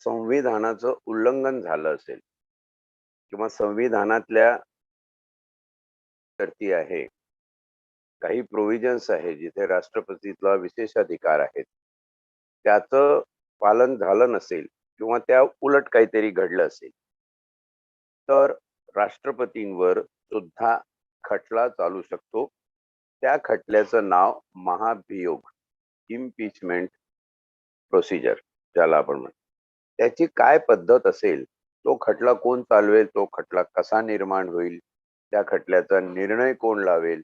संविधानाचं उल्लंघन झालं असेल किंवा संविधानातल्या तरती आहे, काही प्रोव्हिजन्स आहे जिथे राष्ट्रपतीला विशेषाधिकार आहेत, त्याचं पालन झालं नसेल किंवा त्या उलट काहीतरी घडलं असेल, तर राष्ट्रपतींवर सुद्धा खटला चालू शकतो. त्या खटल्याचं नाव महाभियोग, इम्पीचमेंट प्रोसिजर ज्याला आपण म्हणतो. त्याची काय पद्धत असेल, तो खटला कोण चालवेल, तो खटला कसा निर्माण होईल, त्या खटल्याचा निर्णय कोण लावेल,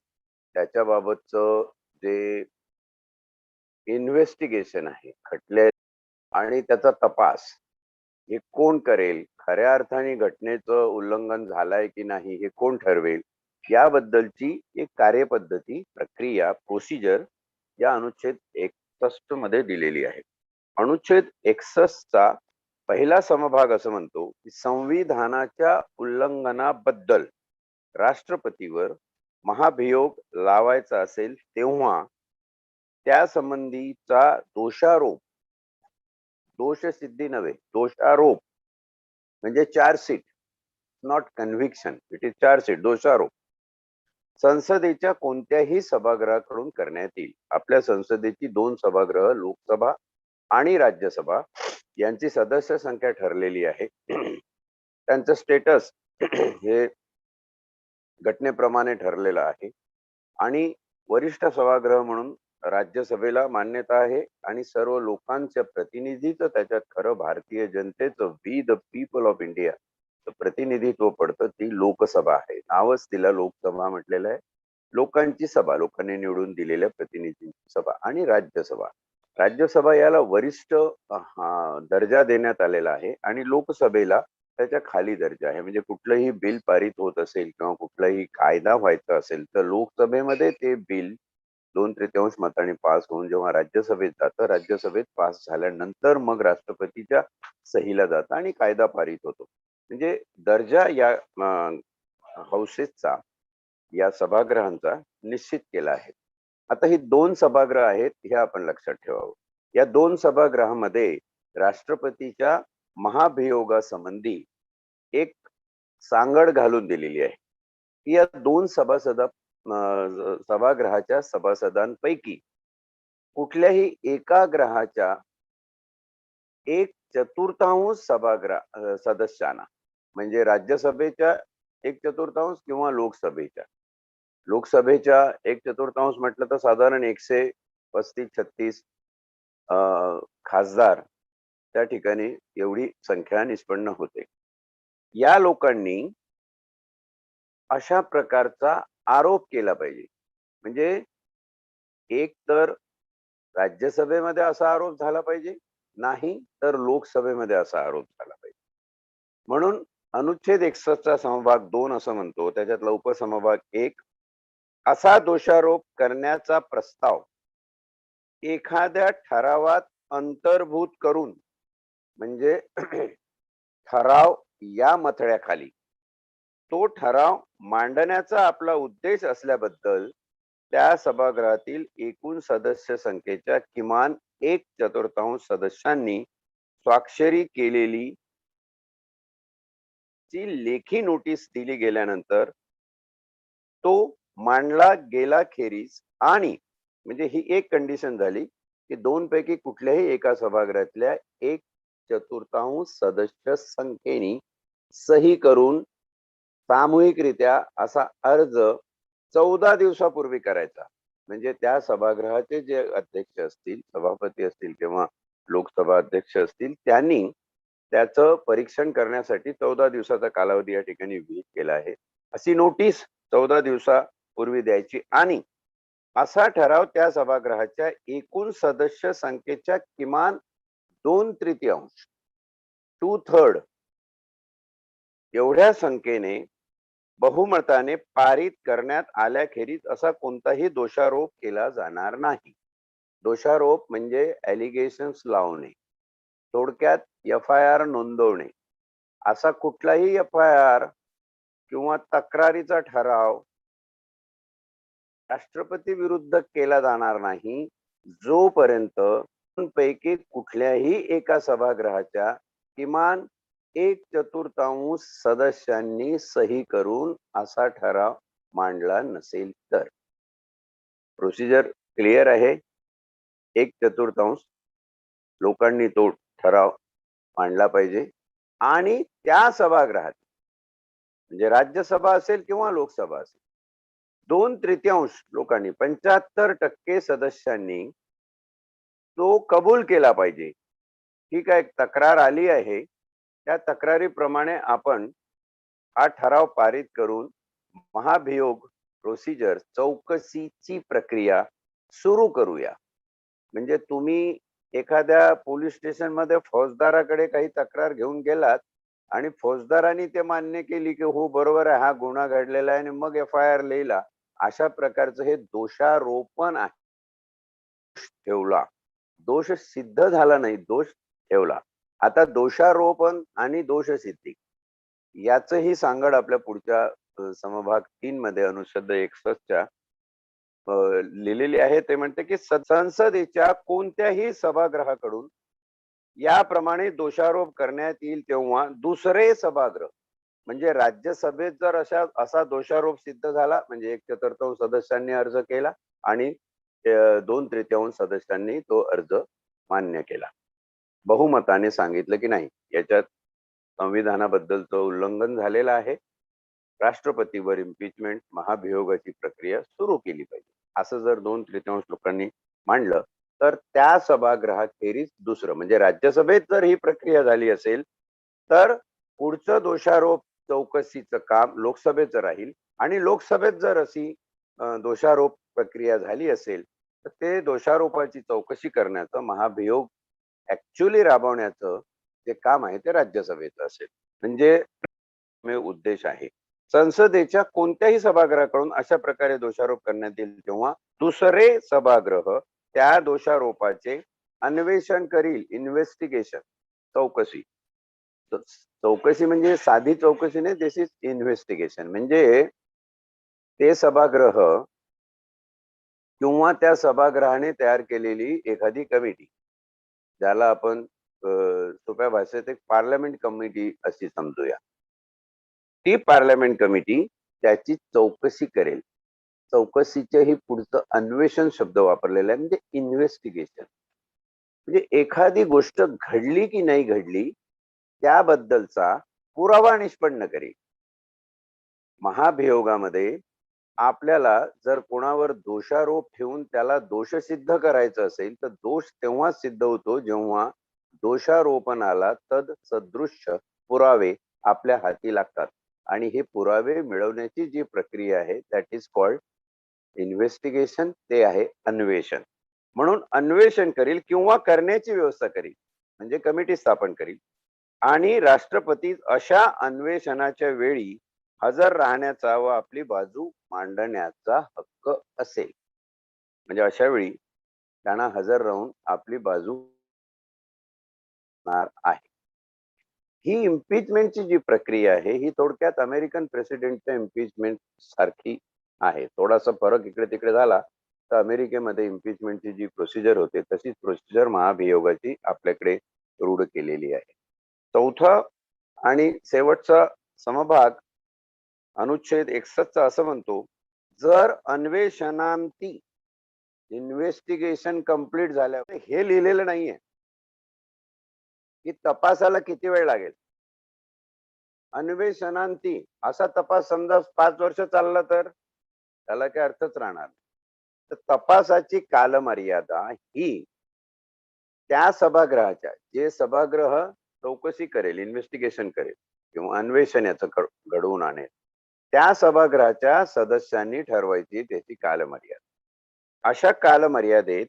त्याच्याबाबतचं जे इन्व्हेस्टिगेशन आहे खटल्या आणि त्याचा तपास हे कोण करेल, खऱ्या अर्थाने घटनेचं उल्लंघन झालंय की नाही हे कोण ठरवेल, याबद्दलची एक कार्यपद्धती, प्रक्रिया, प्रोसिजर या अनुच्छेद 61 मध्ये दिलेली आहे. अनुच्छेद 61 चा पहिला समभाग असं म्हणतो की संविधानाच्या उल्लंघनाबद्दल राष्ट्रपतीवर महाभियोग लावायचा असेल तेव्हा त्या संबंधीचा दोषारोप, दोषसिद्धी नव्हे, दोषारोप म्हणजे chargesheet, not conviction, it is chargesheet, दोषारोप संसदेच्या कोणत्याही सभागृहाकडून करण्यात येईल. आपल्या संसदेची 2 सभागृह, लोकसभा आणि राज्यसभा यांची सदस्य संख्या ठरलेली आहे. त्यांचं स्टेटस हे घटनेप्रमाणे ठरलेलं आहे आणि वरिष्ठ सभागृह म्हणून राज्यसभेला मान्यता आहे आणि सर्व लोकांच्या प्रतिनिधीचं त्याच्यात खरं भारतीय जनतेचं, we the people of India प्रतिनिधित्व पडतं, ती लोकसभा आहे. नावच तिला लोकसभा म्हटलेलं आहे. लोकांची सभा, लोकांनी निवडून दिलेल्या प्रतिनिधींची सभा. आणि राज्यसभा, राज्यसभा याला वरिष्ठ दर्जा देण्यात आलेला आहे आणि लोकसभेला त्याच्या खाली दर्जा आहे. म्हणजे कुठलंही बिल पारित होत असेल किंवा कुठलाही कायदा व्हायचा असेल तर लोकसभेमध्ये ते बिल 2/3 मतांनी पास होऊन जेव्हा राज्यसभेत जातं, राज्यसभेत पास झाल्यानंतर मग राष्ट्रपतीच्या सहीला जातं आणि कायदा पारित होतो. म्हणजे दर्जा या हाऊसेसचा, या सभागृहांचा निश्चित केला आहे. आता ही 2 सभागृह आहेत हे आपण लक्षात ठेवावं. या 2 सभागृहामध्ये राष्ट्रपतीच्या महाभियोगासंबंधी एक सांगड घालून दिलेली आहे. या 2 सभागृहाच्या सभासदांपैकी कुठल्याही एका ग्रहाच्या 1/4 सदस्यांना, म्हणजे राज्यसभेच्या 1/4 किंवा लोकसभेच्या 1/4 म्हटलं तर साधारण 135-36 खासदार त्या ठिकाणी एवढी संख्या निष्पन्न होते. या लोकांनी अशा प्रकारचा आरोप केला पाहिजे. म्हणजे एक तर राज्यसभेमध्ये असा आरोप झाला पाहिजे, नाही तर लोकसभेमध्ये असा आरोप झाला पाहिजे. म्हणून अनुच्छेद 61 चा समभाग 2 असं म्हणतो, त्याच्यातला उपसमभाग 1, असा दोषारोप करण्याचा प्रस्ताव एखाद्या ठरावात अंतर्भूत करून, म्हणजे ठराव या मथळ्याखाली तो ठराव मांडण्याचा आपला उद्देश असल्याबद्दल त्या सभागृहातील एकूण सदस्य संख्येच्या किमान 1/4 सदस्यांनी स्वाक्षरी केलेली ची लेखी नोटीस दिली गेल्यानंतर तो मांडला गेला खेरीज, आणि म्हणजे ही एक कंडिशन झाली की 2 पैकी कुठल्याही एका सभागृहातल्या 1/4 सदस्य संख्येने सही करून सामूहिकरित्या असा अर्ज 14 दिवसापूर्वी करायचा. म्हणजे त्या सभागृहाचे जे अध्यक्ष असतील, सभापती असतील किंवा लोकसभा अध्यक्ष असतील, त्यांनी त्याचं परीक्षण करण्यासाठी 14 दिवसाचा कालावधी या ठिकाणी विहित केला आहे. अशी नोटीस 14 दिवसापूर्वी द्यायची आणि असा ठराव त्या सभागृहाच्या एकूण सदस्य संख्येच्या किमान 2/3 2/3 एवढ्या संख्येने बहुमताने पारित करण्यात आल्याखेरीज असा कोणताही दोषारोप केला जाणार नाही. दोषारोप म्हणजे ॲलिगेशन्स लावणे, थोडक्यात FIR नोंदवणे. असा कुठलाही FIR किंवा तक्रारीचा ठराव राष्ट्रपती विरुद्ध केला जाणार नाही जोपर्यंत पैकी कुठल्याही एका सभागृहाच्या किमान 1/4 सदस्यांनी सही करून असा ठराव मांडला नसेल तर. प्रोसिजर क्लिअर आहे. 1/4 लोकांनी तो ठराव मांडला पाहिजे आणि त्या सभागृहात म्हणजे राज्यसभा असेल किंवा लोकसभा असेल 2/3 लोकांनी 75% सदस्यांनी तो कबूल केला पाहिजे. ठीक आहे, तक्रार आली आहे, त्या तक्रारीप्रमाणे आपण हा ठराव पारित करून महाभियोग प्रोसिजर चौकशीची प्रक्रिया सुरू करूया. म्हणजे तुम्ही एखाद्या पोलीस स्टेशन मध्ये फौजदाराकडे काही तक्रार घेऊन गेलात आणि फौजदारांनी ते मान्य केली की हो बरोबर आहे, हा गुन्हा घडलेला आहे, आणि मग FIR लिहिला, अशा प्रकारचं हे दोषारोपण आहे. ठेवला, दोष सिद्ध झाला नाही, दोष ठेवला. आता दोषारोपण आणि दोषसिद्धी याचही सांगड आपल्या पुढच्या समभाग 3 मध्ये अनुच्छेद 61च्या लिहिलेली आहे. ते म्हणते की संसदेच्या कोणत्याही सभागृहाकडून याप्रमाणे दोषारोप करण्यात येईल तेव्हा दुसरे सभागृह म्हणजे राज्यसभेत जर असा दोषारोप सिद्ध झाला म्हणजे 1/4 सदस्यांनी अर्ज केला आणि 2/3 सदस्यांनी तो अर्ज मान्य केला, बहुमताने सांगितलं की नाही याच्यात संविधानाबद्दलचं उल्लंघन झालेलं आहे, राष्ट्रपतीवर इम्पीचमेंट महाभियोगाची प्रक्रिया सुरू केली पाहिजे, असं जर 2/3 लोकांनी मांडलं तर त्या सभागृहाखेरीज दुसरं म्हणजे राज्यसभेत जर ही प्रक्रिया झाली असेल तर पुढचं दोषारोप चौकशीचं काम लोकसभेचं राहील आणि लोकसभेत जर अशी दोषारोप प्रक्रिया झाली असेल तर ते दोषारोपाची चौकशी करण्याचं महाभियोग ऍक्च्युअली राबवण्याचं जे काम आहे ते राज्यसभेचं असेल. म्हणजे उद्देश आहे संसदेच्या कोणत्याही सभागृहाकडून अशा प्रकारे दोषारोप करण्यात येईल तेव्हा दुसरे सभागृह त्या दोषारोपाचे अन्वेषण करील. इन्व्हेस्टिगेशन, चौकशी. चौकशी म्हणजे साधी चौकशी नाही, दिस इज इन्व्हेस्टिगेशन. म्हणजे ते सभागृह किंवा त्या सभागृहाने तयार केलेली एखादी कमिटी, ज्याला आपण सोप्या भाषेत एक पार्लमेंट कमिटी अशी समजूया, ती पार्लमेंट कमिटी त्याची चौकशी करेल. चौकशीचेही पुढचं अन्वेषण शब्द वापरलेला आहे, म्हणजे इन्व्हेस्टिगेशन. म्हणजे एखादी गोष्ट घडली की नाही घडली त्याबद्दलचा पुरावा निष्पन्न करेल. महाभियोगामध्ये आपल्याला जर कोणावर दोषारोप ठेवून त्याला दोष सिद्ध करायचं असेल तर दोष तेव्हा सिद्ध होतो जेव्हा दोषारोपणाला सदृश्य पुरावे आपल्या हाती लागतात आणि हे पुरावे मिळवण्याची जी प्रक्रिया आहे दॅट इज कॉल्ड इन्व्हेस्टिगेशन, ते आहे अन्वेषण. म्हणून अन्वेषण करील किंवा करण्याची व्यवस्था करील म्हणजे कमिटी स्थापन करील आणि राष्ट्रपती अशा अन्वेषणाच्या वेळी हजर राहण्याचा व आपली बाजू मांडण्याचा हक्क असेल. म्हणजे अशा वेळी त्यांना हजर राहून आपली बाजू आहे. ही इम्पीचमेंटची जी प्रक्रिया आहे ही थोडक्यात अमेरिकन प्रेसिडेंटच्या इम्पीचमेंट सारखी आहे. थोडासा फरक इकडे तिकडे झाला तर अमेरिकेमध्ये इम्पीचमेंटची जी प्रोसिजर होते तशीच प्रोसिजर महाभियोगाची आपल्याकडे रूढ केलेली आहे. चौथा आणि शेवटचा समभाग अनुच्छेद 61 असं म्हणतो, जर अन्वेषणांती इन्व्हेस्टिगेशन कंप्लीट झाल्यावर हे लिहिलेलं नाहीये की तपासाला किती वेळ लागेल. अन्वेषणांती असा तपास समजा 5 वर्ष चालला तर त्याला काही अर्थच राहणार. तर तपासाची कालमर्यादा ही त्या सभागृहाच्या, जे सभागृह चौकशी करेल, इन्व्हेस्टिगेशन करेल किंवा अन्वेषण याचं घडवून आणेल, त्या सभागृहाच्या सदस्यांनी ठरवायची त्याची कालमर्यादा. अशा कालमर्यादेत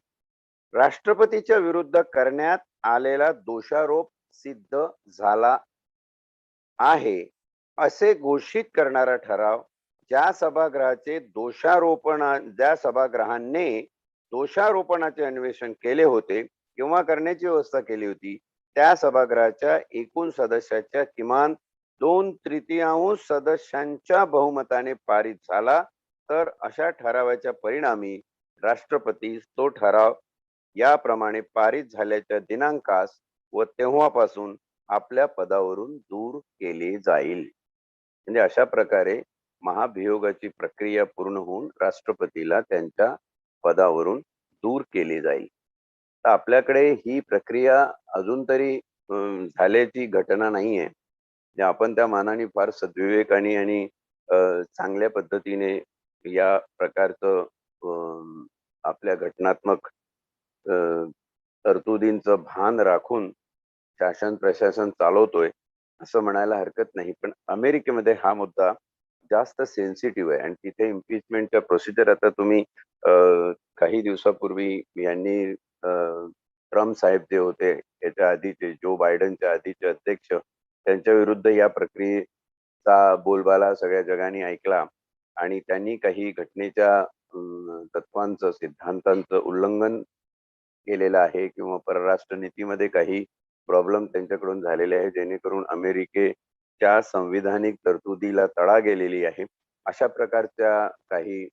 राष्ट्रपतीच्या विरुद्ध करण्यात आलेला दोषारोप सिद्ध झाला आहे असे घोषित करणारा ठराव ज्या सभागृहाने दोषारोपणाचे अन्वेषण केले होते किंवा करण्याची व्यवस्था केली होती त्या सभागृहाच्या एकूण सदस्याच्या किमान 2/3 सदस्यांच्या बहुमताने पारित झाला तर अशा ठरावाच्या परिणामी राष्ट्रपती तो ठराव याप्रमाणे पारित झाल्याच्या दिनांकास व तेव्हापासून आपल्या पदावरून दूर केले जाईल. म्हणजे अशा प्रकारे महाभियोगाची प्रक्रिया पूर्ण होऊन राष्ट्रपतीला त्यांच्या पदावरून दूर केले जाईल. तर आपल्याकडे ही प्रक्रिया अजून तरी झाल्याची घटना नाहीये. म्हणजे आपण त्या मानाने फार सद्विवेकाने आणि चांगल्या पद्धतीने या प्रकारचं आपल्या घटनात्मक अ, तरतुदींचं भान राखून शासन प्रशासन चालवतोय असं म्हणायला हरकत नाही. पण अमेरिकेमध्ये हा मुद्दा जास्त सेन्सिटिव्ह आहे आणि तिथे इम्पीचमेंटच्या प्रोसिजर आता तुम्ही काही दिवसापूर्वी यांनी ट्रम्प साहेब जे होते याच्या आधीचे जो बायडनच्या आधीचे अध्यक्ष त्यांच्या विरुद्ध या प्रक्रियेचा बोलबाला सगळ्या जगाने ऐकला आणि त्यांनी काही घटनेच्या तत्वांचं सिद्धांतांचं उल्लंघन केलेलं आहे किंवा परराष्ट्र नीतीमध्ये काही प्रॉब्लेम त्यांच्याकडून झालेले आहे जेणेकरून अमेरिकेच्या संविधानिक तरतुदीला तडा गेलेली आहे. अशा प्रकारच्या काही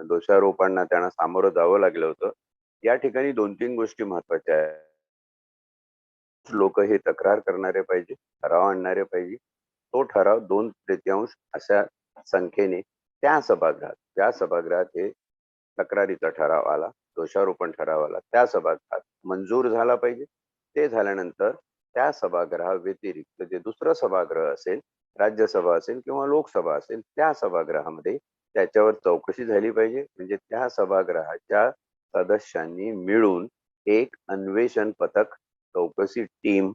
दोषारोपांना त्यांना सामोरं जावं लागलं होतं. या ठिकाणी 2-3 गोष्टी महत्वाच्या आहेत. लोक हे तक्रार करणारे पाहिजे, ठराव आणणारे पाहिजे. तो ठराव 2/3 अशा संख्येने त्या सभागृहात हे तक्रारीचा ठराव आला, दोषारोपण ठराव आला, त्या सभागृहात मंजूर झाला पाहिजे. ते झाल्यानंतर त्या सभागृहाव्यतिरिक्त जे दुसरं सभागृह असेल, राज्यसभा असेल किंवा लोकसभा असेल, त्या सभागृहामध्ये त्याच्यावर चौकशी झाली पाहिजे. म्हणजे त्या सभागृहाच्या सदस्यांनी मिळून एक अन्वेषण पथक, चौकशी टीम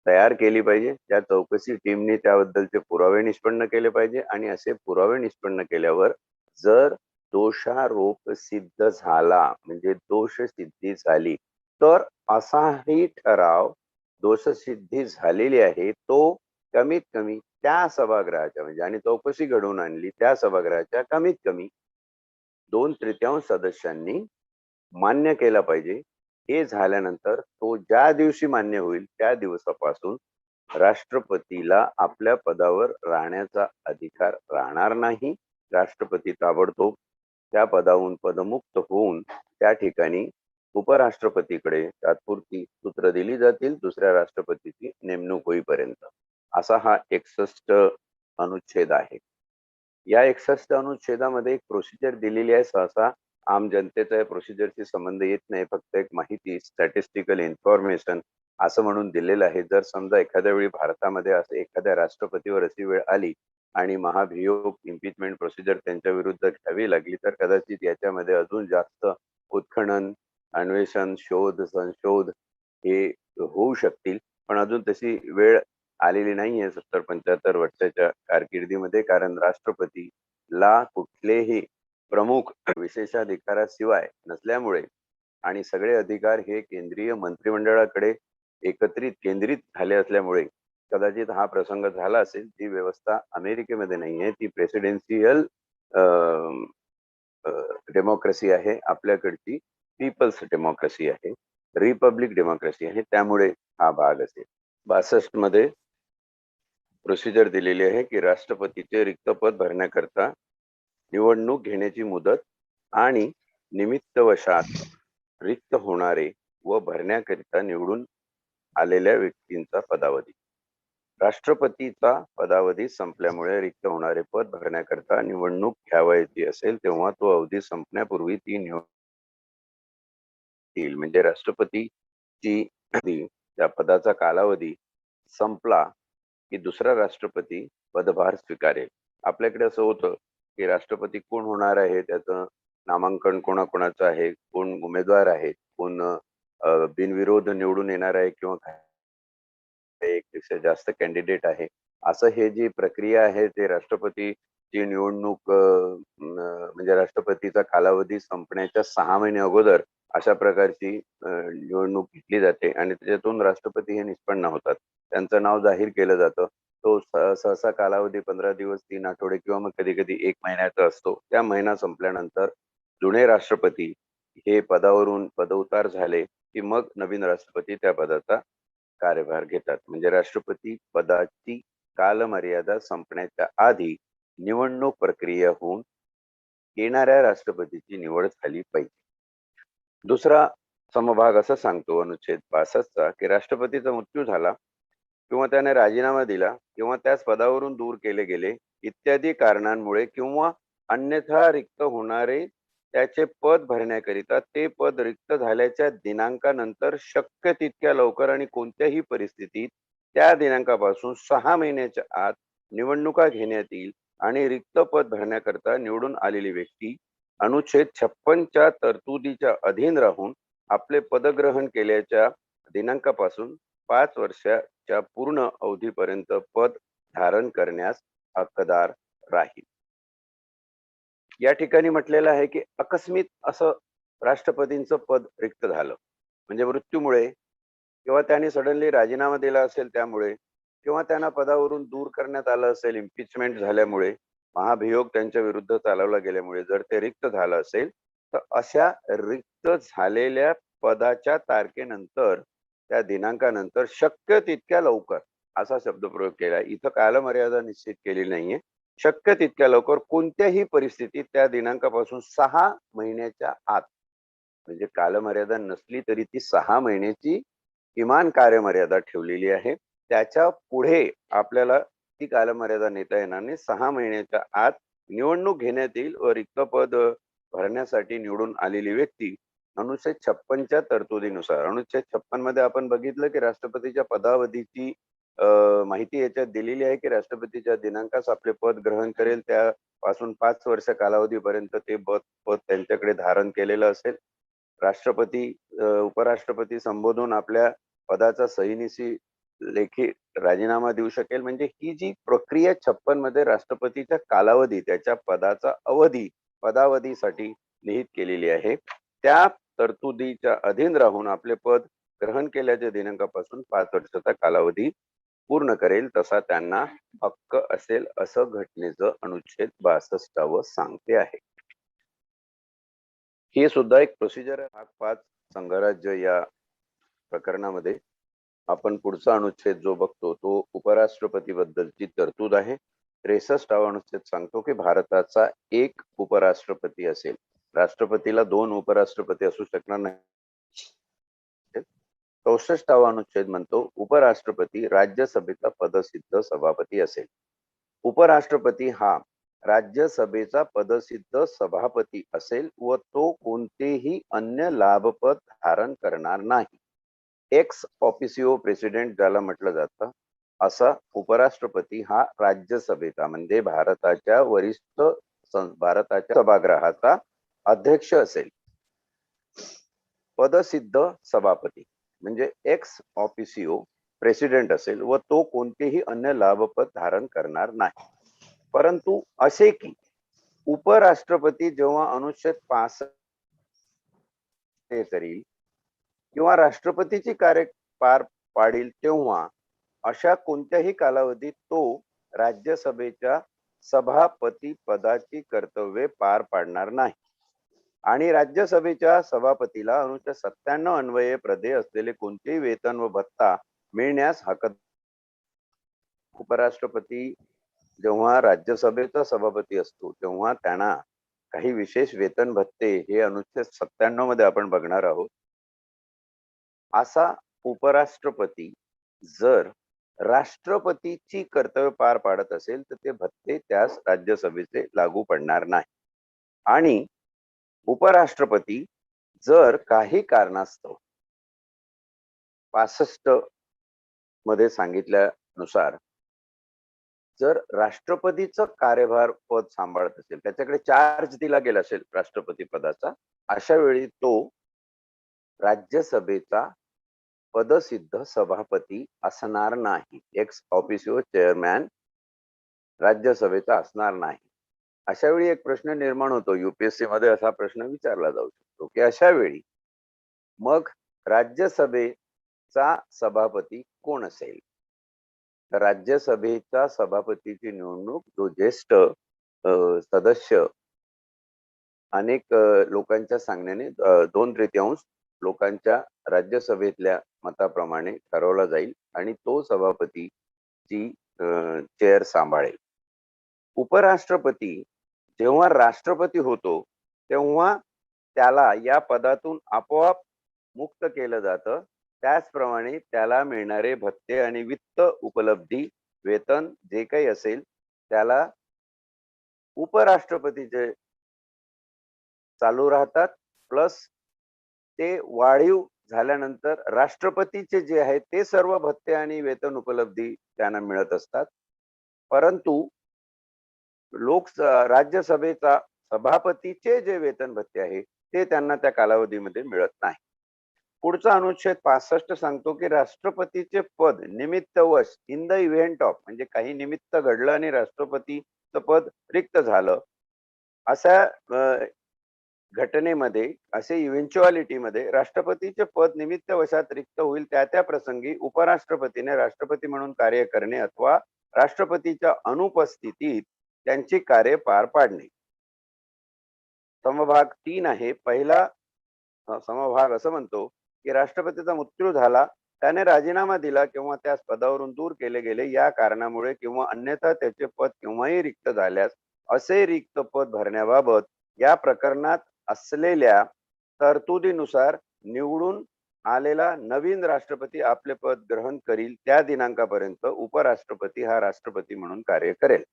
तयार केली पाहिजे. त्या चौकशी टीमने त्याबद्दलचे पुरावे निष्पन्न केले पाहिजे आणि असे पुरावे निष्पन्न केल्यावर जर दोषारोप सिद्ध झाला म्हणजे दोषसिद्धी झाली तर असाही ठराव दोषसिद्धी झालेली आहे तो कमीत कमी त्या सभागृहाच्या म्हणजे आणि चौकशी घडवून आणली त्या सभागृहाच्या कमीत कमी 2/3 सदस्यांनी मान्य केला पाहिजे. हे झाल्यानंतर तो ज्या दिवशी मान्य होईल त्या दिवसापासून राष्ट्रपतीला आपल्या पदावर राहण्याचा अधिकार राहणार नाही. राष्ट्रपती ताबडतोब त्या पदावरून पदमुक्त होऊन त्या ठिकाणी उपराष्ट्रपतीकडे तात्पुरती सूत्र दिली जातील दुसऱ्या राष्ट्रपतीची नेमणूक होईपर्यंत. असा हा 61 अनुच्छेद आहे. या 61 अनुच्छेदामध्ये एक प्रोसिजर दिलेली आहे. सहसा आम जनतेचा या प्रोसिजरशी संबंध येत नाही. फक्त एक माहिती, स्टॅटिस्टिकल इन्फॉर्मेशन असं म्हणून दिलेलं आहे. जर समजा एखाद्या वेळी भारतामध्ये असं एखाद्या राष्ट्रपतीवर अशी वेळ आली आणि महाभियोग इम्पीचमेंट प्रोसिजर त्यांच्या विरुद्ध घ्यावी लागली तर कदाचित याच्यामध्ये अजून जास्त उत्खनन, अन्वेषण, शोध, संशोध हे होऊ शकतील. पण अजून तशी वेळ आलेली नाहीये 70-75 वर्षाच्या कारकिर्दीमध्ये. कारण राष्ट्रपतीला कुठलेही प्रमुख विशेषाधिकाराशिवाय नसल्यामुळे आणि सगळे अधिकार हे केंद्रीय मंत्रिमंडळाकडे केंद्रित झाले असल्यामुळे कदाचित हा प्रसंग झाला असेल. ती व्यवस्था अमेरिकेमध्ये नाहीये. ती प्रेसिडेन्शियल डेमोक्रेसी आहे. आपल्याकडची पीपल्स डेमोक्रेसी आहे, रिपब्लिक डेमोक्रेसी आहे. त्यामुळे हा भाग असेल. 62 मध्ये प्रोसिजर दिलेली आहे की राष्ट्रपतीचे रिक्त पद भरण्याकरता निवडणूक घेण्याची मुदत आणि निमित्तवशात रिक्त होणारे व भरण्याकरिता निवडून आलेल्या व्यक्तींचा पदावधी. राष्ट्रपतीचा पदावधी संपल्यामुळे रिक्त होणारे पद भरण्याकरता निवडणूक घ्यावयाची असेल तेव्हा तो अवधी संपण्यापूर्वी ती निवड म्हणजे राष्ट्रपतीची त्या पदाचा कालावधी संपला की दुसरा राष्ट्रपती पदभार स्वीकारेल. आपल्याकडे असं होतं की राष्ट्रपती कोण होणार आहे त्याचं नामांकन कोणाकोणाचं आहे, कोण उमेदवार आहेत, कोण बिनविरोध निवडून येणार आहे किंवा एकपेक्षा जास्त कॅन्डिडेट आहे. असं हे जी प्रक्रिया आहे ते राष्ट्रपतीची निवडणूक म्हणजे राष्ट्रपतीचा कालावधी संपण्याच्या 6 महिने अगोदर अशा प्रकारची निवडणूक घेतली जाते आणि त्याच्यातून राष्ट्रपती हे निष्पन्न होतात. त्यांचं नाव जाहीर केलं जातं. तो सहसा कालावधी 15 दिवस, 3 आठवडे किंवा मग कधी-कधी 1 महिन्याचा असतो. त्या महिना संपल्यानंतर जुने राष्ट्रपती हे पदावरून पदउतार झाले की मग नवीन राष्ट्रपती त्या पदाचा कार्यभार घेतात. म्हणजे राष्ट्रपती पदाची कालमर्यादा संपण्याच्या आधी निवडणूक प्रक्रिया होऊन येणाऱ्या राष्ट्रपतीची निवड झाली पाहिजे. दुसरा समभाग असं सांगतो अनुच्छेद 65 चा की राष्ट्रपतीचा मृत्यू झाला किंवा त्याने राजीनामा दिला किंवा त्याच पदावरून दूर केले गेले इत्यादी कारणांमुळे किंवा अन्यथा रिक्त होणारे त्याचे पद भरण्याकरिता ते पद रिक्त झाल्याच्या दिनांकानंतर शक्य तितक्या लवकर आणि कोणत्याही परिस्थितीत त्या दिनांकापासून 6 महिन्याच्या आत निवडणुका घेण्यात येईल आणि रिक्त पद भरण्याकरता निवडून आलेली व्यक्ती अनुच्छेद 56च्या तरतुदीच्या अधीन राहून आपले पदग्रहण केल्याच्या दिनांकापासून 5 वर्षाच्या पूर्ण अवधीपर्यंत पद धारण करण्यास हक्कदार राहील. या ठिकाणी म्हटलेलं आहे की अकस्मित असं राष्ट्रपतींचं पद रिक्त झालं म्हणजे मृत्यूमुळे किंवा त्यांनी सडनली राजीनामा दिला असेल त्यामुळे किंवा त्यांना पदावरून दूर करण्यात आलं असेल इम्पिचमेंट झाल्यामुळे महाभियोग त्यांच्या विरुद्ध चालवला गेल्यामुळे जर ते रिक्त झालं असेल तर अशा रिक्त झालेल्या पदाच्या तारखेनंतर त्या दिनांकानंतर शक्य तितक्या लवकर असा शब्दप्रयोग केला. इथं कालमर्यादा निश्चित केली नाहीये. शक्य तितक्या लवकर कोणत्याही परिस्थितीत त्या दिनांकापासून 6 महिन्याच्या आत म्हणजे कालमर्यादा नसली तरी ती 6 महिन्याची किमान कार्यमर्यादा ठेवलेली आहे. त्याच्या पुढे आपल्याला ती कालमर्यादा नेता येणार नाही. 6 महिन्याच्या आत निवडणूक घेण्यात येईल व रिक्त पद भरण्यासाठी निवडून आलेली व्यक्ती अनुच्छेद 56च्या तरतुदीनुसार अनुच्छेद 56 मध्ये आपण बघितलं की राष्ट्रपतीच्या पदावधीची माहिती याच्यात दिलेली आहे की राष्ट्रपतीच्या दिनांकास आपले पद ग्रहण करेल त्यापासून 5 वर्ष कालावधीपर्यंत ते पद त्यांच्याकडे धारण केलेलं असेल. राष्ट्रपती उपराष्ट्रपती संबोधून आपल्या पदाचा सहीनिशी लेखी राजीनामा देऊ शकेल. म्हणजे ही जी प्रक्रिया 56 मध्ये राष्ट्रपतीच्या कालावधी त्याच्या पदाचा अवधी पदावधीसाठी निहित केलेली आहे त्या तरतुदीच्या अधीन राहून आपले पद ग्रहण केल्याच्या दिनांकापासून 5 वर्षाचा कालावधी पूर्ण करेल तसा त्यांना हक्क असेल असं घटनेचं अनुच्छेद 62 सांगते आहे. ही सुद्धा एक प्रोसिजर आहे. भाग 5 संघराज्य या प्रकरणामध्ये आपण पुढचा अनुच्छेद जो बघतो तो उपराष्ट्रपती बद्दलची तरतूद आहे. 63वा अनुच्छेद सांगतो की भारताचा एक उपराष्ट्रपती असेल. राष्ट्रपतीला 2 उपराष्ट्रपती असू शकणार नाही. 64वा अनुच्छेद म्हणतो उपराष्ट्रपती राज्यसभेचा पदसिद्ध सभापती असेल. उपराष्ट्रपती हा राज्यसभेचा पदसिद्ध सभापती असेल व तो कोणतेही अन्य लाभपद धारण करणार नाही. एक्स ऑफिसिओ प्रेसिडेंट ज्याला म्हटलं जातं असा उपराष्ट्रपती हा राज्यसभेचा म्हणजे भारताच्या सभागृहाचा अध्यक्ष असेल. पदसिद्ध सभापती म्हणजे एक्स ऑफिसिओ प्रेसिडेंट असेल व तो कोणतेही अन्य लाभपद धारण करणार नाही. परंतु असे की उपराष्ट्रपती जेव्हा अनुच्छेद 65 करील किंवा राष्ट्रपतीची कार्य पार पाडील तेव्हा अशा कोणत्याही कालावधीत तो राज्यसभेच्या सभापती पदाची कर्तव्ये पार पाडणार नाही आणि राज्यसभेच्या सभापतीला अनुच्छेद 97 अन्वये प्रदेय असलेले कोणतेही वेतन व भत्ता मिळण्यास हक्क. उपराष्ट्रपती जेव्हा राज्यसभेचा सभापती असतो तेव्हा त्यांना काही विशेष वेतन भत्ते हे अनुच्छेद 97 मध्ये आपण बघणार आहोत. असा उपराष्ट्रपती जर राष्ट्रपतीची कर्तव्य पार पाडत असेल तर ते भत्ते त्यास राज्यसभेचे लागू पडणार नाही. आणि उपराष्ट्रपती जर काही कारणास्तव 65 मध्ये सांगितल्यानुसार जर राष्ट्रपतीचं कार्यभार पद सांभाळत असेल त्याच्याकडे चार्ज दिला गेला असेल राष्ट्रपती पदाचा अशा वेळी तो राज्यसभेचा पदसिद्ध सभापती असणार नाही. एक्स ऑफिसिओ चेअरमॅन राज्यसभेचा असणार नाही. अशा वेळी एक प्रश्न निर्माण होतो युपीएससी मध्ये असा प्रश्न विचारला जाऊ शकतो की अशा वेळी मग राज्यसभेचा सभापती कोण असेल. तर राज्यसभेच्या सभापतीची निवडणूक जो ज्येष्ठ सदस्य अनेक लोकांच्या सांगण्याने 2/3 लोकांच्या राज्यसभेतल्या मताप्रमाणे ठरवला जाईल आणि तो सभापतीची चेअर सांभाळेल. उपराष्ट्रपती जेव्हा राष्ट्रपती होतो तेव्हा त्याला या पदातून आपोआप मुक्त केलं जातं त्याचप्रमाणे त्याला मिळणारे भत्ते आणि वित्त उपलब्धी, वेतन जे काही असेल त्याला उपराष्ट्रपतीचे चालू राहतात. प्लस ते वाढीव झाल्यानंतर राष्ट्रपतीचे जे आहेत ते सर्व भत्ते आणि वेतन उपलब्धी त्यांना मिळत असतात. परंतु राज्यसभेचा सभापतीचे जे वेतन भत्ते आहे ते त्यांना त्या कालावधीमध्ये मिळत नाही. पुढचा अनुच्छेद 65 सांगतो की राष्ट्रपतीचे पद निमित्तवश इन द इव्हेंट ऑफ, म्हणजे काही निमित्त घडलं आणि राष्ट्रपतीचं पद रिक्त झालं, अशा घटनेमध्ये, असे इव्हेंच्युअलिटीमध्ये राष्ट्रपतीचे पद निमित्त वशात रिक्त होईल त्या त्या प्रसंगी उपराष्ट्रपतीने राष्ट्रपती म्हणून कार्य करणे अथवा राष्ट्रपतीच्या अनुपस्थितीत त्यांची कार्य पार पाडणे. समभाग 3 आहे. पहिला समभाग असं म्हणतो की राष्ट्रपतीचा मृत्यू झाला, त्याने राजीनामा दिला किंवा त्यास पदावरून दूर केले गेले या कारणामुळे किंवा अन्यथा त्याचे पद केव्हाही रिक्त झाल्यास असे रिक्त पद भरण्याबाबत या प्रकरणात असलेल्या तरतुदीनुसार निवडून आलेला नवीन राष्ट्रपती आपले पद ग्रहण करील त्या दिनांकापर्यंत उपराष्ट्रपती हा राष्ट्रपती म्हणून कार्य करेल.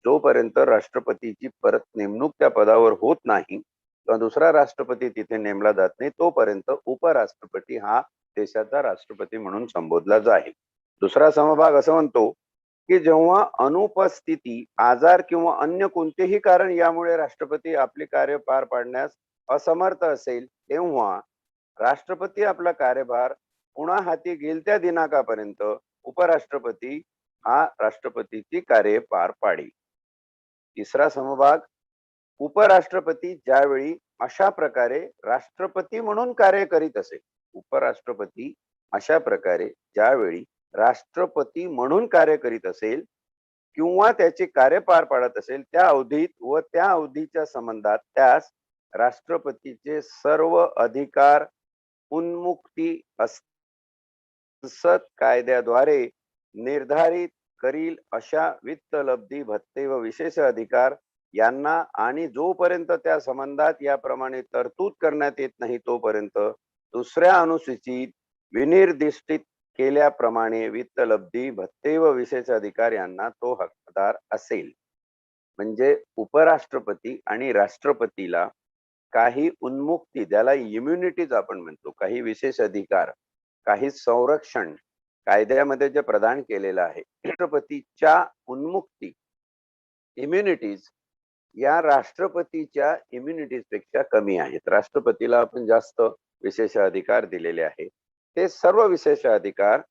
जोपर्यंत राष्ट्रपतीची परत नेमणूक त्या पदावर होत नाही किंवा दुसरा राष्ट्रपती तिथे नेमला जात नाही तोपर्यंत उपराष्ट्रपती हा देशाचा राष्ट्रपती म्हणून संबोधला जाईल. दुसरा समभाग असं म्हणतो की जेव्हा अनुपस्थिती, आजार किंवा अन्य कोणतेही कारण यामुळे राष्ट्रपती आपले कार्य पार पाडण्यास असमर्थ असेल तेव्हा राष्ट्रपती आपला कार्यभार पुन्हा हाती घेईल त्या दिनांकापर्यंत उपराष्ट्रपती हा राष्ट्रपतीची कार्य पार पाडेल. तिसरा समभाग, उपराष्ट्रपती ज्यावेळी अशा प्रकारे राष्ट्रपती म्हणून कार्य करीत असेल, उपराष्ट्रपती अशा प्रकारे ज्यावेळी राष्ट्रपती म्हणून कार्य करीत असेल किंवा त्याचे कार्य पार पाडत असेल त्या अवधीत व त्या अवधीच्या संबंधात त्यास राष्ट्रपतीचे सर्व अधिकार उन्मुक्ती संसद कायद्याद्वारे निर्धारित करील अशा वित्तलब्धी, भत्ते व विशेष अधिकार यांना आणि जोपर्यंत त्या संबंधात याप्रमाणे तरतूद करण्यात येत नाही तोपर्यंत दुसऱ्या अनुसूचित विनिर्दिष्टित केल्याप्रमाणे वित्तलब्धी, भत्ते व विशेष अधिकार यांना तो हकदार असेल. म्हणजे उपराष्ट्रपती आणि राष्ट्रपतीला काही उन्मुक्ती, ज्याला इम्युनिटीज आपण म्हणतो, काही विशेष अधिकार, काही संरक्षण कायद्यामध्ये जे प्रदान केलेलं आहे, राष्ट्रपतीच्या उन्मुक्ती, इम्युनिटीज या राष्ट्रपतीच्या इम्युनिटीज पेक्षा कमी आहेत. राष्ट्रपतीला आपण जास्त विशेष अधिकार दिलेले आहे. ते सर्व विशेष अधिकार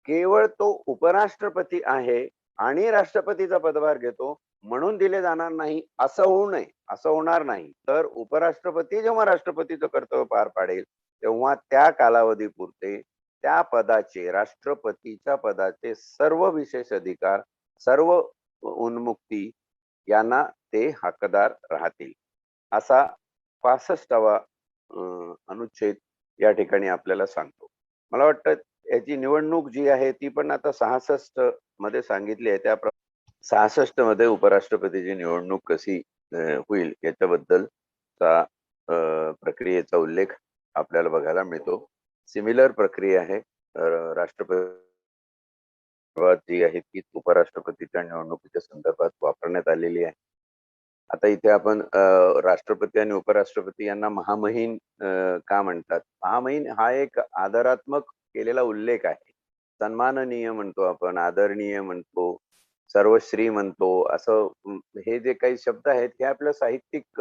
केवळ तो उपराष्ट्रपती आहे आणि राष्ट्रपतीचा पदभार घेतो म्हणून दिले जाणार नाही असं होऊ नये, असं होणार नाही. तर उपराष्ट्रपती जेव्हा राष्ट्रपतीचं कर्तव्य पार पाडेल तेव्हा त्या कालावधीपुरते त्या पदाचे, राष्ट्रपतीच्या पदाचे सर्व विशेष अधिकार, सर्व उन्मुक्ती यांना ते हकदार राहतील. असा 65वा अनुच्छेद या ठिकाणी आपल्याला सांगतो. मला वाटतं याची निवडणूक जी आहे ती पण आता 66 मध्ये सांगितली आहे. त्या 66 मध्ये उपराष्ट्रपतीची निवडणूक कशी होईल याच्याबद्दलचा प्रक्रियेचा उल्लेख आपल्याला बघायला मिळतो. सिमिलर प्रक्रिया आहे राष्ट्रपती जी आहे ती उपराष्ट्रपतीच्या निवडणुकीच्या संदर्भात वापरण्यात आलेली आहे. आता इथे आपण राष्ट्रपती आणि उपराष्ट्रपती यांना महामहिम का म्हणतात? महामहिम हा एक आदरात्मक केलेला उल्लेख आहे. सन्माननीय म्हणतो आपण, आदरणीय म्हणतो, सर्वश्री म्हणतो. असं हे जे काही शब्द आहेत हे आपलं साहित्यिक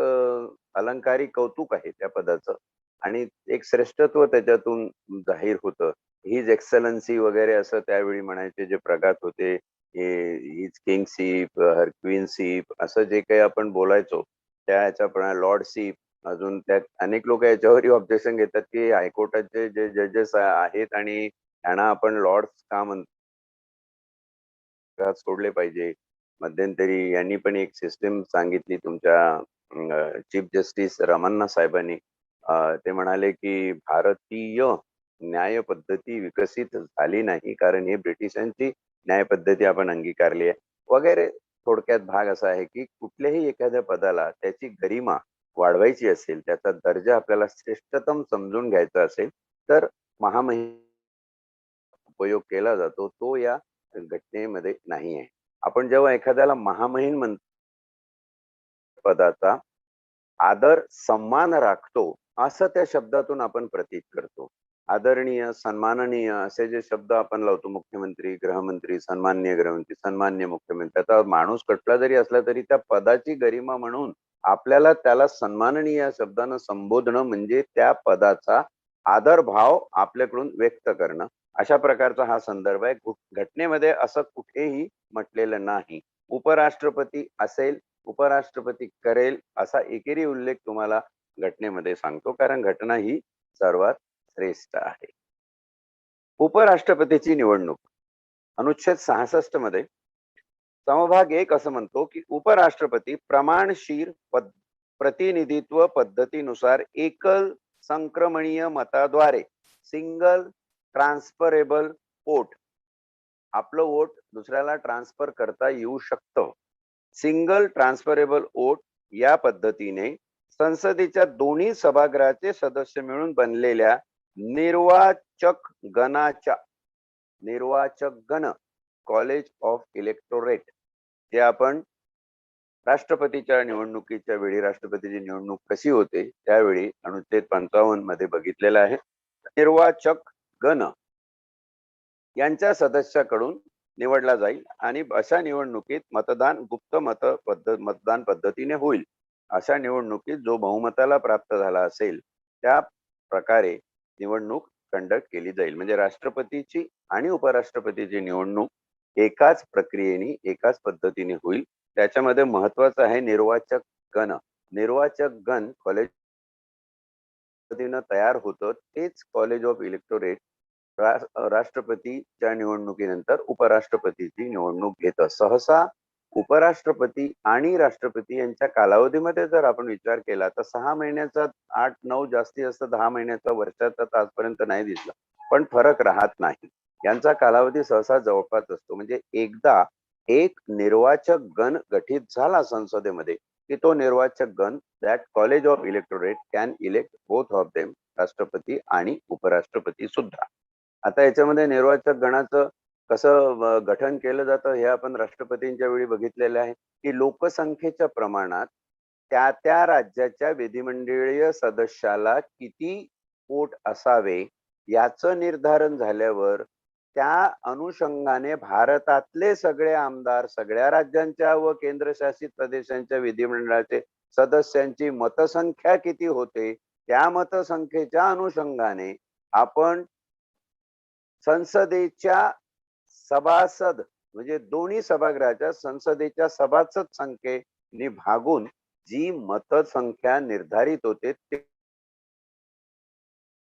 अलंकारिक कौतुक आहे त्या पदाचं आणि एक श्रेष्ठत्व त्याच्यातून जाहीर होतं. हिज एक्सलन्सी वगैरे असं त्यावेळी म्हणायचे जे प्रघात होते. हिज किंगशिप, हर क्वीनशिप असं जे काही आपण बोलायचो त्या ह्याच्याप्रमाणे लॉर्डशिप. अजून त्यात अनेक लोक याच्यावरही ऑब्जेक्शन घेतात की हायकोर्टाचे जे जजेस आहेत आणि त्यांना आपण लॉर्ड्स का म्हणतो, सोडले पाहिजे. मध्यंतरी यांनी पण एक सिस्टीम सांगितली तुमच्या चीफ जस्टिस रमन्ना साहेबांनी. ते म्हणाले की भारतीय न्याय पद्धती विकसित झाली नाही कारण ही ब्रिटिशांची न्याय पद्धती आपण अंगीकारली आहे वगैरे. थोडक्यात भाग असा आहे की कुठल्याही एखाद्या पदाला त्याची गरिमा वाढवायची असेल, त्याचा दर्जा आपल्याला श्रेष्ठतम समजून घ्यायचा असेल तर महामहिम उपयोग केला जातो तो या घटनेमध्ये नाही आहे. आपण जेव्हा एखाद्याला महामहिम पदाचा आदर सन्मान राखतो असं त्या शब्दातून आपण प्रतीत करतो. आदरणीय, सन्माननीय असे जे शब्द आपण लावतो, मुख्यमंत्री, गृहमंत्री, सन्माननीय गृहमंत्री, सन्माननीय मुख्यमंत्री. आता माणूस कुठला जरी असला तरी त्या पदाची गरिमा म्हणून आपल्याला त्याला सन्माननीय या शब्दानं संबोधणं म्हणजे त्या पदाचा आदरभाव आपल्याकडून व्यक्त करणं. अशा प्रकारचा हा संदर्भ आहे. घटनेमध्ये असं कुठेही म्हटलेलं नाही. उपराष्ट्रपती असेल, उपराष्ट्रपती करेल असा एकेरी उल्लेख तुम्हाला घटनेमध्ये सांगतो, कारण घटना ही सर्वात श्रेष्ठ आहे. उपराष्ट्रपतीची निवडणूक अनुच्छेद 66 मध्ये समभाग 1 असं म्हणतो की उपराष्ट्रपती प्रमाणशीर प्रतिनिधित्व पद्धतीनुसार एकल संक्रमणीय मताद्वारे सिंगल ट्रान्सफरेबल वोट, आपलं वोट दुसऱ्याला ट्रान्सफर करता येऊ शकतं, सिंगल ट्रान्सफरेबल वोट या पद्धतीने संसदेच्या दोन्ही सभागृहाचे सदस्य मिळून बनलेल्या निर्वाचक गण कॉलेज ऑफ इलेक्टोरेट, जे आपण राष्ट्रपतीच्या निवडणुकीच्या वेळी राष्ट्रपतीची निवडणूक कशी होते त्यावेळी अनुच्छेद 55 मध्ये बघितलेलं आहे. निर्वाचक गण यांच्या सदस्याकडून निवडला जाईल आणि अशा निवडणुकीत मतदान गुप्त मतदान पद्धतीने होईल. अशा निवडणुकीत जो बहुमताला प्राप्त झाला असेल त्या प्रकारे निवडणूक कंडक्ट केली जाईल. म्हणजे राष्ट्रपतीची आणि उपराष्ट्रपतीची निवडणूक एकाच प्रक्रियेने एकाच पद्धतीने होईल. त्याच्यामध्ये महत्वाचं आहे निर्वाचक गण. निर्वाचक गण कॉलेज पद्धतीनं तयार होतं तेच कॉलेज ऑफ इलेक्टोरेट राष्ट्रपतीच्या निवडणुकीनंतर उपराष्ट्रपतीची निवडणूक घेतं. सहसा उपराष्ट्रपती आणि राष्ट्रपती यांच्या कालावधीमध्ये जर आपण विचार केला तर 6 महिन्याचा, 8-9 जास्ती असतं, 10 महिन्याचा, वर्षाचा तर आजपर्यंत नाही दिसला, पण फरक राहत नाही. यांचा कालावधी सहसा जवळपास असतो. म्हणजे एकदा एक निर्वाचक गण गठीत झाला संसदेमध्ये की तो निर्वाचक गण that college of electorate can elect both of them, राष्ट्रपती आणि उपराष्ट्रपती सुद्धा. आता याच्यामध्ये निर्वाचक गणाचं कसं गठन केलं जातं हे आपण राष्ट्रपतींच्या वेळी बघितलेलं आहे की लोकसंख्येच्या प्रमाणात त्या त्या राज्याच्या विधिमंडळीय सदस्याला किती पोट असावे याचं निर्धारण झाल्यावर त्या अनुषंगाने भारतातले सगळे आमदार, सगळ्या राज्यांच्या व केंद्रशासित प्रदेशांच्या विधिमंडळाचे सदस्यांची मतसंख्या किती होते त्या मतसंख्येच्या अनुषंगाने आपण संसदेच्या सभासद म्हणजे दोन्ही सभागृहाच्या संसदेच्या सभासद संख्येने भागून जी मतसंख्या निर्धारित होते ते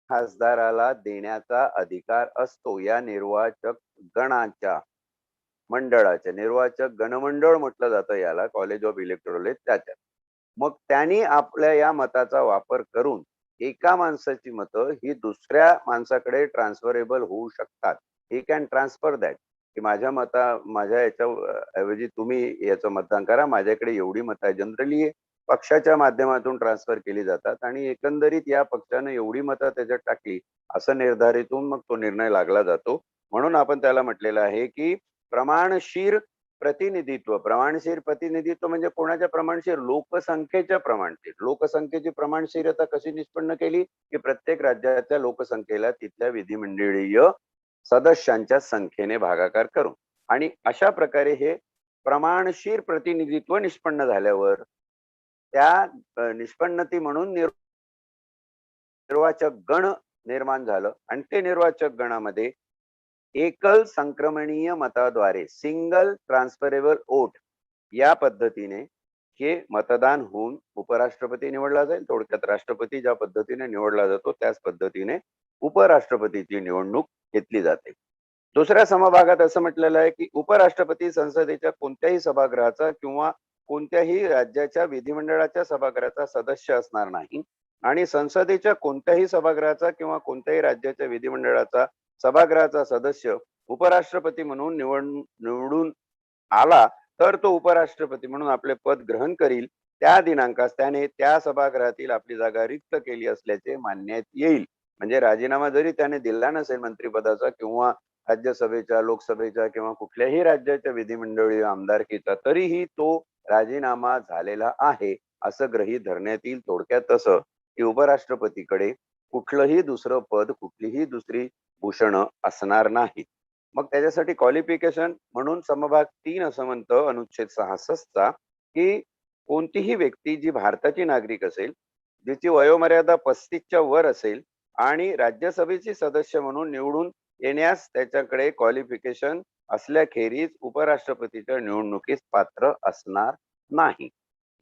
खासदाराला देण्याचा अधिकार असतो. या निर्वाचक गणाच्या मंडळाच्या, निर्वाचक गणमंडळ म्हटलं जातं याला, कॉलेज ऑफ इलेक्टोरल त्याच्यात. मग त्यांनी आपल्या या मताचा वापर करून एका माणसाची मतं ही दुसऱ्या माणसाकडे ट्रान्सफरेबल होऊ शकतात. ही कॅन ट्रान्सफर दॅट की माझ्या याच्या ऐवजी तुम्ही याचं मतदान करा, माझ्याकडे एवढी मतं आहे. जनरली पक्षाच्या माध्यमातून ट्रान्सफर केली जातात आणि एकंदरीत या पक्षाने एवढी मतं त्याच्यात टाकली असं निर्धारित होऊन मग तो निर्णय लागला जातो. म्हणून आपण त्याला म्हटलेलं आहे की प्रमाणशीर प्रतिनिधित्व. प्रमाणशीर प्रतिनिधित्व म्हणजे कोणाच्या प्रमाणशीर? लोकसंख्येच्या प्रमाणशीर. लोकसंख्येची प्रमाणशीरता कशी निष्पन्न केली की प्रत्येक राज्याच्या लोकसंख्येला तिथल्या विधिमंडळीय सदस्यांच्या संख्येने भागाकार करून. आणि अशा प्रकारे हे प्रमाणशीर प्रतिनिधित्व निष्पन्न झाल्यावर त्या निष्पन्नती म्हणून निर्वाचक गण निर्माण झालं आणि ते निर्वाचक गणामध्ये एकल संक्रमणीय मताद्वारे सिंगल ट्रान्सफरेबल वोट या पद्धतीने हे मतदान होऊन उपराष्ट्रपती निवडला जाईल. थोडक्यात राष्ट्रपती ज्या पद्धतीने निवडला जातो त्याच पद्धतीने उपराष्ट्रपतीची निवडणूक घेतली जाते. दुसऱ्या समभागात असं म्हटलेलं आहे की उपराष्ट्रपती संसदेच्या कोणत्याही सभागृहाचा किंवा कोणत्याही राज्याच्या विधिमंडळाच्या सभागृहाचा सदस्य असणार नाही आणि संसदेच्या कोणत्याही सभागृहाचा किंवा कोणत्याही राज्याच्या विधिमंडळाचा सभागृहाचा सदस्य उपराष्ट्रपती म्हणून निवडून आला तर तो उपराष्ट्रपती म्हणून आपले पद ग्रहण करील. त्या दिनांकास त्याने त्या सभागृहातील आपली जागा रिक्त केली असल्याचे मानण्यात येईल. म्हणजे राजीनामा जरी त्याने दिला नसेल मंत्रिपदाचा किंवा राज्यसभेच्या, लोकसभेच्या किंवा कुठल्याही राज्याच्या विधिमंडळी आमदारकीचा, तरीही तो राजीनामा झालेला आहे असं गृहीत धरण्यात येईल. थोडक्यात असं की उपराष्ट्रपतीकडे कुठलंही दुसरं पद, कुठलीही दुसरी भूषणं असणार नाहीत. मग त्याच्यासाठी क्वालिफिकेशन म्हणून समभाग 3 असं म्हणतं अनुच्छेद 66 की कोणतीही व्यक्ती जी भारताची नागरिक असेल, जिची वयोमर्यादा 35च्या वर असेल आणि राज्यसभेची सदस्य म्हणून निवडून येण्यास त्याच्याकडे क्वालिफिकेशन असल्याखेरीज उपराष्ट्रपतीच्या निवडणुकीस पात्र असणार नाही.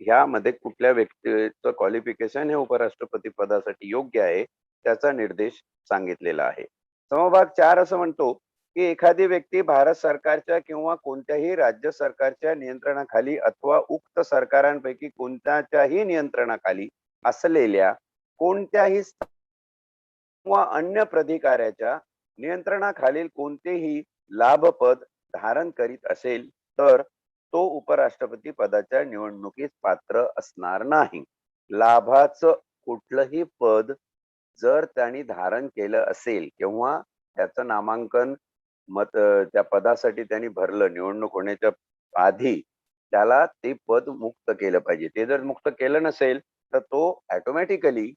ह्यामध्ये कुठल्या व्यक्तीचं क्वालिफिकेशन हे उपराष्ट्रपती पदासाठी योग्य आहे त्याचा निर्देश सांगितलेला आहे. समभाग 4 असं म्हणतो की एखादी व्यक्ती भारत सरकारच्या किंवा कोणत्याही राज्य सरकारच्या नियंत्रणाखाली अथवा उक्त सरकारांपैकी कोणत्याच्याही नियंत्रणाखाली असलेल्या कोणत्याही किंवा अन्य प्राधिकाऱ्याच्या नियंत्रणाखालील कोणतेही लाभपद धारण करीत असेल तर तो उपराष्ट्रपती पदाच्या निवडणुकीस पात्र असणार नाही. लाभाचं कुठलंही पद जर त्यांनी धारण केलं असेल किंवा त्याचं नामांकन त्या पदासाठी त्यांनी भरलं निवडणूक होण्याच्या आधी, त्याला ते पद मुक्त केलं पाहिजे. ते जर मुक्त केलं नसेल तर तो ऑटोमॅटिकली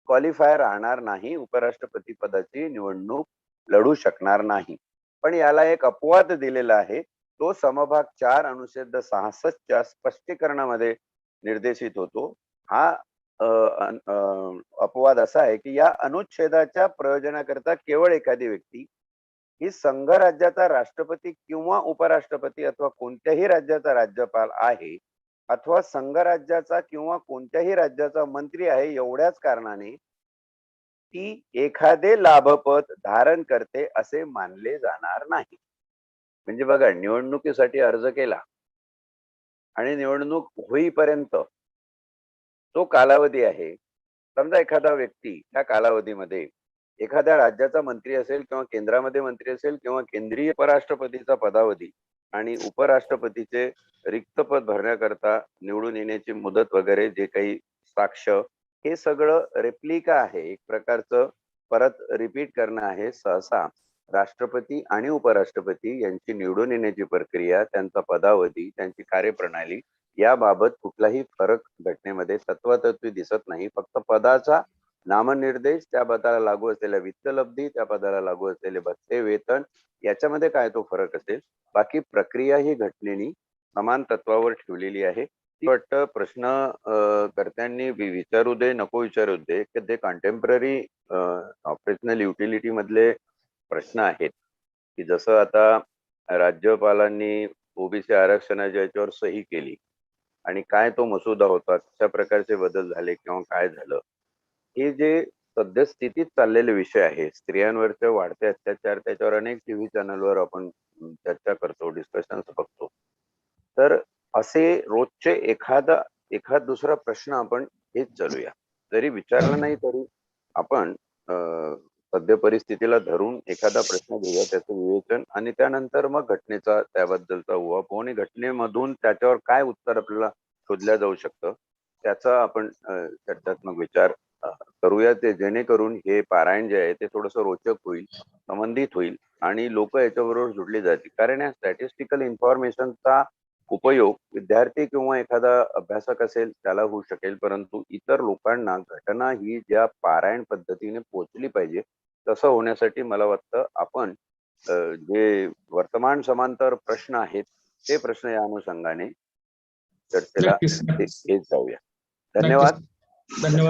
क्वालिफाय राहणार नाही, उपराष्ट्रपती पदाची निवडणूक लढू शकणार नाही. पण याला एक अपवाद दिलेला आहे, तो समभाग 4 अनुच्छेद 66च्या स्पष्टीकरणामध्ये निर्देशित होतो. हा अपवाद असा आहे की या अनुच्छेदाच्या प्रयोजनाकरता केवळ एखादी व्यक्ती ही संघ राज्याचा राष्ट्रपती किंवा उपराष्ट्रपती अथवा कोणत्याही राज्याचा राज्यपाल आहे अथवा संघ राज्याचा किंवा कोणत्याही राज्याचा मंत्री आहे एवढ्याच कारणाने ती एखादे लाभपद धारण करते असे मानले जाणार नाही. म्हणजे बघा, निवडणुकीसाठी अर्ज केला आणि निवडणूक होईपर्यंत तो कालावधी आहे. समजा एखादा व्यक्ती त्या कालावधीमध्ये एखाद्या राज्याचा मंत्री असेल किंवा केंद्रामध्ये मंत्री असेल किंवा केंद्रीय उपराष्ट्रपतीचा पदावधी आणि उपराष्ट्रपतीचे रिक्त पद भरण्याकरता निवडून येण्याची मुदत वगैरे जे काही साक्ष, हे सगळं रेप्लिका आहे, एक प्रकारचं परत रिपीट करणं आहे. सहसा राष्ट्रपती आणि उपराष्ट्रपती यांची निवडून येण्याची प्रक्रिया, त्यांचा पदावधी, त्यांची कार्यप्रणाली याबाबत कुठलाही फरक घटनेमध्ये तत्वातत्वी दिसत नाही. फक्त पदाचा नामनिर्देश, त्या पदाला लागू असलेल्या वित्तलब्धी, त्या पदाला लागू असलेले भत्ते, वेतन याच्यामध्ये काय तो फरक असेल. बाकी प्रक्रिया ही घटनेनी समान तत्वावर ठेवलेली आहे. ती वाटतं प्रश्न कर्त्यांनी विचारू दे नको विचारू दे की ते कंटेम्पररी ऑपरेशनल युटिलिटी मधले प्रश्न आहेत की जसं आता राज्यपालांनी ओबीसी आरक्षणाच्या याच्यावर सही केली आणि काय तो मसुदा होता, कशा प्रकारचे बदल झाले किंवा काय झालं, हे जे सद्यस्थितीत चाललेले विषय आहे, स्त्रियांवरचे वाढते अत्याचार, त्याच्यावर अनेक टीव्ही चॅनलवर आपण चर्चा करतो, डिस्कशन बघतो. तर असे रोजचे एखाद दुसरा प्रश्न आपण हेच चालूया, जरी विचारला नाही तरी आपण सद्य परिस्थितीला धरून एखादा प्रश्न घेऊया, त्याचं विवेचन आणि त्यानंतर मग घटनेचा त्याबद्दलचा उहापोह आणि घटनेमधून त्याच्यावर काय उत्तर आपल्याला शोधल्या जाऊ शकतं त्याचा आपण चर्चात्मक विचार करूया, ते जेणेकरून हे पारायण जे आहे ते थोडंसं रोचक होईल, संबंधित होईल आणि लोक याच्याबरोबर जुडली जातील. कारण या स्टॅटिस्टिकल इन्फॉर्मेशनचा उपयोग विद्यार्थी किंवा एखादा अभ्यासक असेल त्याला होऊ शकेल, परंतु इतर लोकांना घटना ही ज्या पारायण पद्धतीने पोहोचली पाहिजे तसं होण्यासाठी मला वाटतं आपण जे वर्तमान समांतर प्रश्न आहेत ते प्रश्न या अनुषंगाने चर्चेला घेत जाऊया. धन्यवाद.